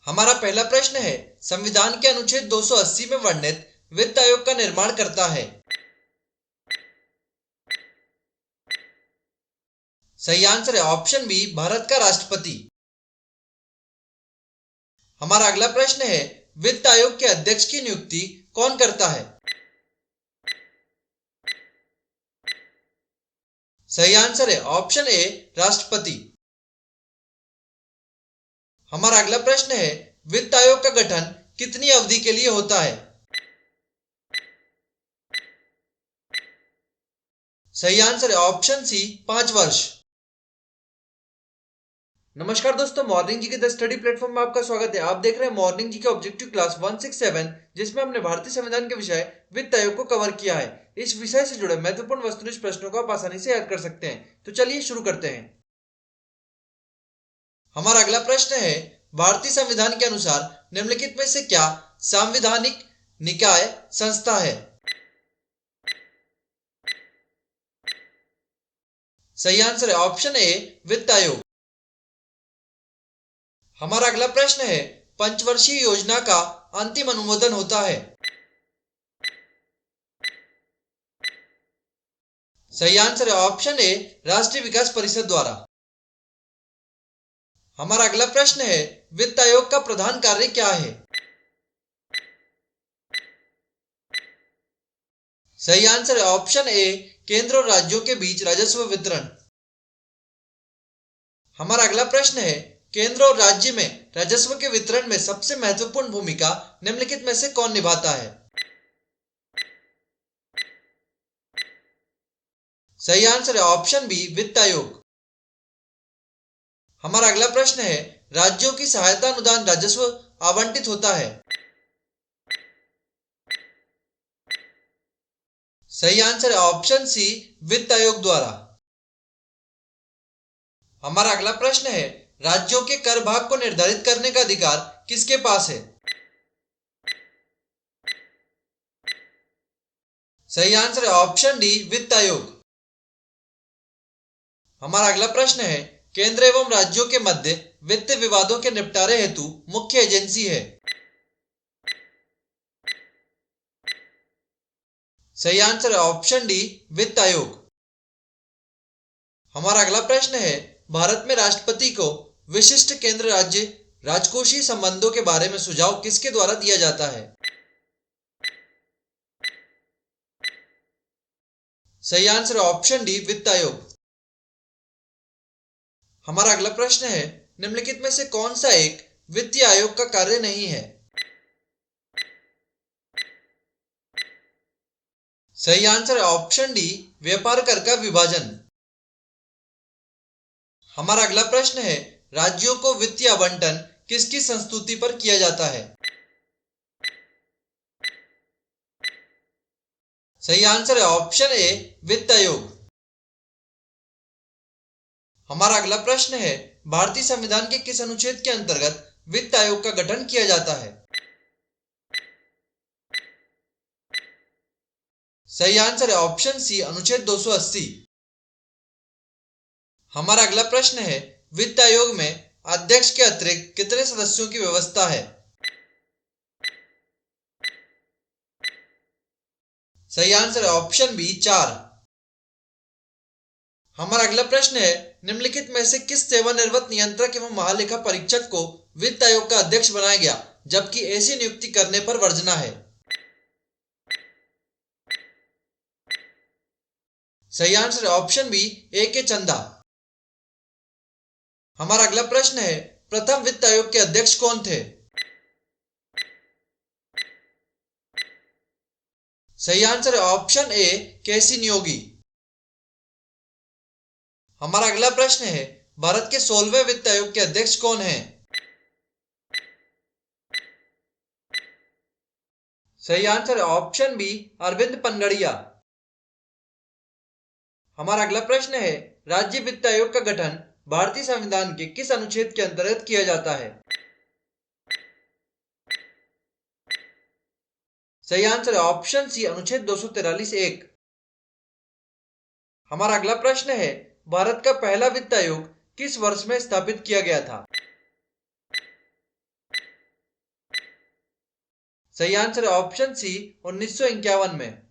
हमारा पहला प्रश्न है, संविधान के अनुच्छेद 280 में वर्णित वित्त आयोग का निर्माण करता है। सही आंसर है ऑप्शन बी, भारत का राष्ट्रपति। हमारा अगला प्रश्न है, वित्त आयोग के अध्यक्ष की नियुक्ति कौन करता है? सही आंसर है ऑप्शन ए, राष्ट्रपति। हमारा अगला प्रश्न है, वित्त आयोग का गठन कितनी अवधि के लिए होता है? सही आंसर है ऑप्शन सी, 5 वर्ष। नमस्कार दोस्तों, मॉर्निंग जी के द स्टडी प्लेटफॉर्म में आपका स्वागत है। आप देख रहे हैं मॉर्निंग जी के ऑब्जेक्टिव क्लास 167, जिसमें हमने भारतीय संविधान के विषय वित्त आयोग को कवर किया है। इस विषय से जुड़े महत्वपूर्ण वस्तुनिष्ठ प्रश्नों को आप आसानी से याद कर सकते हैं। तो चलिए शुरू करते हैं। हमारा अगला प्रश्न है, भारतीय संविधान के अनुसार निम्नलिखित में से क्या संवैधानिक निकाय संस्था है? सही आंसर है ऑप्शन ए, वित्त आयोग। हमारा अगला प्रश्न है, पंचवर्षीय योजना का अंतिम अनुमोदन होता है? सही आंसर है ऑप्शन ए, राष्ट्रीय विकास परिषद द्वारा। हमारा अगला प्रश्न है, वित्त आयोग का प्रधान कार्य क्या है? सही आंसर है ऑप्शन ए, केंद्र और राज्यों के बीच राजस्व वितरण। हमारा अगला प्रश्न है, केंद्र और राज्य में राजस्व के वितरण में सबसे महत्वपूर्ण भूमिका निम्नलिखित में से कौन निभाता है? सही आंसर है ऑप्शन बी, वित्त आयोग। हमारा अगला प्रश्न है, राज्यों की सहायता अनुदान राजस्व आवंटित होता है? सही आंसर है ऑप्शन सी, वित्त आयोग द्वारा। हमारा अगला प्रश्न है, राज्यों के कर भाग को निर्धारित करने का अधिकार किसके पास है? सही आंसर है ऑप्शन डी, वित्त आयोग। हमारा अगला प्रश्न है, केंद्र एवं राज्यों के मध्य वित्तीय विवादों के निपटारे हेतु मुख्य एजेंसी है? सही आंसर है ऑप्शन डी, वित्त आयोग। हमारा अगला प्रश्न है, भारत में राष्ट्रपति को विशिष्ट केंद्र राज्य राजकोषीय संबंधों के बारे में सुझाव किसके द्वारा दिया जाता है? सही आंसर है ऑप्शन डी, वित्त आयोग। हमारा अगला प्रश्न है, निम्नलिखित में से कौन सा एक वित्तीय आयोग का कार्य नहीं है? सही आंसर है ऑप्शन डी, व्यापार कर का विभाजन। हमारा अगला प्रश्न है, राज्यों को वित्तीय आवंटन किसकी संस्तुति पर किया जाता है? सही आंसर है ऑप्शन ए, वित्त आयोग। हमारा अगला प्रश्न है, भारतीय संविधान के किस अनुच्छेद के अंतर्गत वित्त आयोग का गठन किया जाता है? सही आंसर है ऑप्शन सी, अनुच्छेद 280। हमारा अगला प्रश्न है, वित्त आयोग में अध्यक्ष के अतिरिक्त कितने सदस्यों की व्यवस्था है? सही आंसर है ऑप्शन बी, 4। हमारा अगला प्रश्न है, निम्नलिखित में से किस सेवानिवृत्त नियंत्रक एवं महालेखा परीक्षक को वित्त आयोग का अध्यक्ष बनाया गया, जबकि ऐसी नियुक्ति करने पर वर्जना है? सही आंसर है ऑप्शन बी, ए के चंदा। हमारा अगला प्रश्न है, प्रथम वित्त आयोग के अध्यक्ष कौन थे? सही आंसर है ऑप्शन ए, केसी नियोगी। हमारा अगला प्रश्न है, भारत के 16वें वित्त आयोग के अध्यक्ष कौन हैं? सही आंसर है ऑप्शन बी, अरविंद पनगड़िया। हमारा अगला प्रश्न है, राज्य वित्त आयोग का गठन भारतीय संविधान के किस अनुच्छेद के अंतर्गत किया जाता है? सही आंसर है ऑप्शन सी, अनुच्छेद 243(1). हमारा अगला प्रश्न है, भारत का पहला वित्त आयोग किस वर्ष में स्थापित किया गया था? सही आंसर है ऑप्शन सी 1951 में।